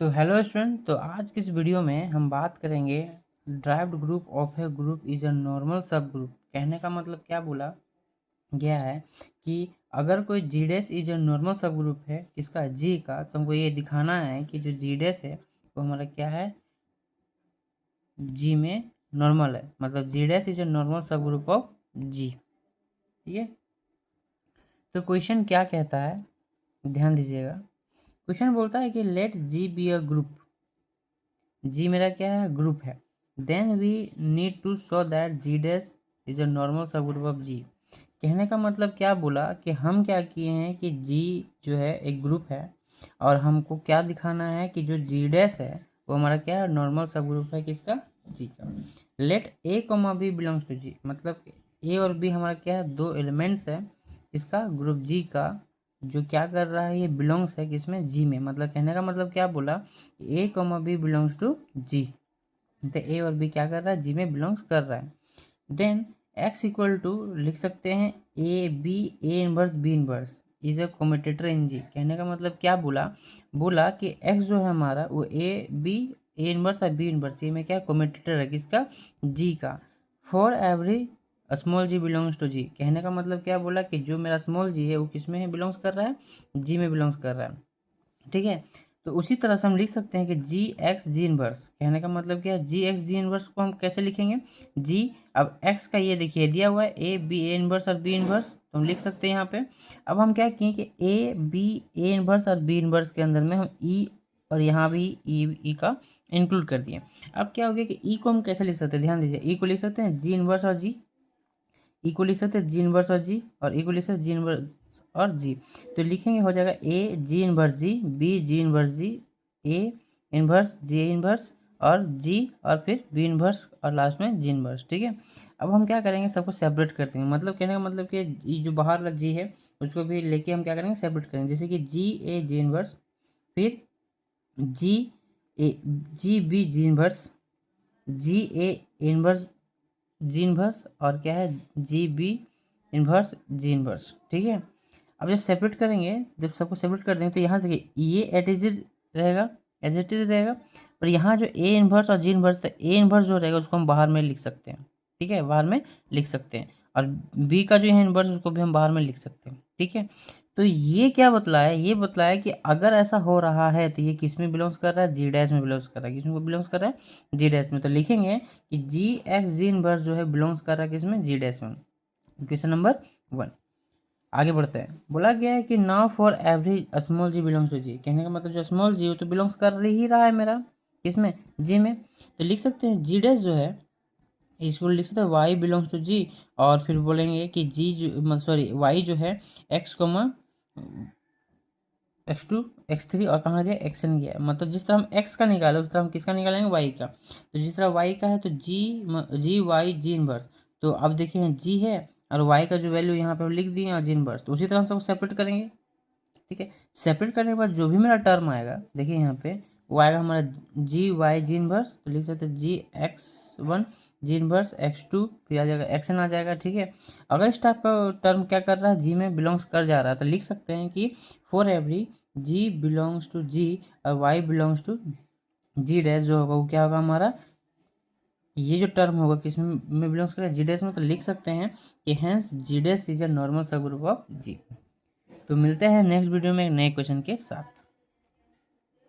तो hello student, तो आज की इस वीडियो में हम बात करेंगे derived group of A group is a normal सब ग्रुप। कहने का मतलब क्या बोला गया है कि अगर कोई जी डैश इज अ नॉर्मल सब ग्रुप है इसका जी का, तो हमको ये दिखाना है कि जो जी डैश है वो हमारा क्या है, जी में नॉर्मल है। मतलब जी dash is a normal subgroup of जी। ठीक है, तो क्वेश्चन क्या कहता है, ध्यान दीजिएगा। क्वेश्चन बोलता है कि let G be a group. G मेरा क्या है, ग्रुप है। Then we need to show that G dash is a normal subgroup of G. कहने का मतलब क्या बोला कि हम क्या किए हैं कि जी जो है एक ग्रुप है और हमको क्या दिखाना है कि जो जी डैश है वो हमारा क्या है, नॉर्मल सब ग्रुप है किसका, जी का। Let A comma B belongs to G, मतलब ए और बी हमारा क्या है, दो एलिमेंट्स है इसका ग्रुप जी का, जो क्या कर रहा है, ये बिलोंग्स है किसमें, जी में। मतलब कहने का मतलब क्या बोला, ए कॉमा बी बिलोंग्स टू जी। तो ए और बी क्या कर रहा है, जी में बिलोंग्स कर रहा है। देन एक्स इक्वल टू लिख सकते हैं A B, A inverse B inverse is a commutator in G. कहने का मतलब क्या बोला, बोला कि एक्स जो है हमारा वो ए बी, ए इनवर्स और बी इनवर्स, ये में क्या कॉम्यूटेटर है किसका, जी का। For every small G belongs to G. कहने का मतलब क्या बोला कि जो मेरा स्मॉल जी है वो किस में है, बिलोंग्स कर रहा है, जी में बिलोंग्स कर रहा है। ठीक है, तो उसी तरह से हम लिख सकते हैं कि जी एक्स जी इनवर्स। कहने का मतलब क्या है, जी एक्स जी इनवर्स को हम कैसे लिखेंगे, जी, अब एक्स का ये देखिए दिया हुआ है ए बी, ए इनवर्स और बी इनवर्स, तो हम लिख सकते हैं यहाँ पे। अब हम क्या किए कि ए बी, ए इनवर्स और बी इनवर्स के अंदर में हम ई और यहाँ भी ई का इंक्लूड कर दिए। अब क्या हो गया कि ई को हम कैसे लिख सकते हैं, ध्यान दीजिए। ई को लिख सकते हैं जी इनवर्स और जी, ई को लिख सकते हैं जी इनवर्स और जी, और ई को लिख सकते हैं जी इनवर्स और जी। तो लिखेंगे हो जाएगा A G inverse G, B G inverse G, A inverse G inverse और जी, और फिर बी इनवर्स और लास्ट में जी इनवर्स। ठीक है, अब हम क्या करेंगे, सबको सेपरेट कर देंगे। मतलब कहने का मतलब कि ये जो बाहर वाला जी है उसको भी लेके हम क्या करेंगे, सेपरेट करेंगे। जैसे कि जी ए जी इनवर्स, फिर G A G B G inverse, G A inverse G inverse, और क्या है, G B inverse G inverse. ठीक है, अब जब सेपरेट करेंगे, जब सबको सेपरेट कर देंगे तो यहाँ देखिए ये एट रहेगा, एज इट इज रहेगा। और यहाँ जो ए इनवर्स और जी इनवर्स, तो ए इनवर्स जो रहेगा उसको हम बाहर में लिख सकते हैं। ठीक है, बाहर में लिख सकते हैं। और बी का जो है इनवर्स उसको भी हम बाहर में लिख सकते हैं। ठीक है, तो ये क्या बतलाया, ये बतलाया कि अगर ऐसा हो रहा है तो ये किस में बिलोंग्स कर रहा है, जी डैश में बिलोंग्स कर रहा है। किसमें बिलोंग्स कर रहा है, जी डैश में। तो लिखेंगे कि जी एक्स जी इनवर्स जो है बिलोंग्स कर रहा है किसमें, जी डैश में। Question number 1। आगे बढ़ते हैं। बोला गया है कि now for every small G belongs to G. कहने का मतलब जो स्मॉल जी हो तो बिलोंग्स कर ही रहा है मेरा किसमें, जी में। तो लिख सकते हैं जी डैश जो है इसको लिख सकते हैं वाई बिलोंग्स टू जी। और फिर बोलेंगे कि जी जो, सॉरी, वाई जो है एक्स कोमा x2 x3 और कहाँ जाए xn गया। मतलब जिस तरह हम x का निकाले उस तरह हम किसका निकालेंगे, y का। तो जिस तरह y का है तो जी वाई जी इनवर्स। तो अब देखिए जी है और y का जो वैल्यू यहाँ पे लिख दिए और जी इनवर्स, तो उसी तरह हम सबको सेपरेट करेंगे। ठीक है, सेपरेट करने के बाद जो भी मेरा टर्म आएगा, देखिए यहाँ पे वो आएगा हमारा जी वाई जी इनवर्स, तो लिख सकते हैं जी x1 जी इनवर्स, x2 फिर आ जाएगा xn आ जाएगा। ठीक है, अगर इस टाइप का टर्म क्या कर रहा है, जी में बिलोंग्स कर जा रहा है, तो लिख सकते हैं कि for every G belongs to G और Y belongs to G dash जो होगा वो क्या होगा हमारा, ये जो टर्म होगा किस में बिलोंग्स करेगा, जी डैश में। तो लिख सकते हैं कि hence G dash is a normal subgroup of G. तो मिलते हैं नेक्स्ट वीडियो में एक नए क्वेश्चन के साथ।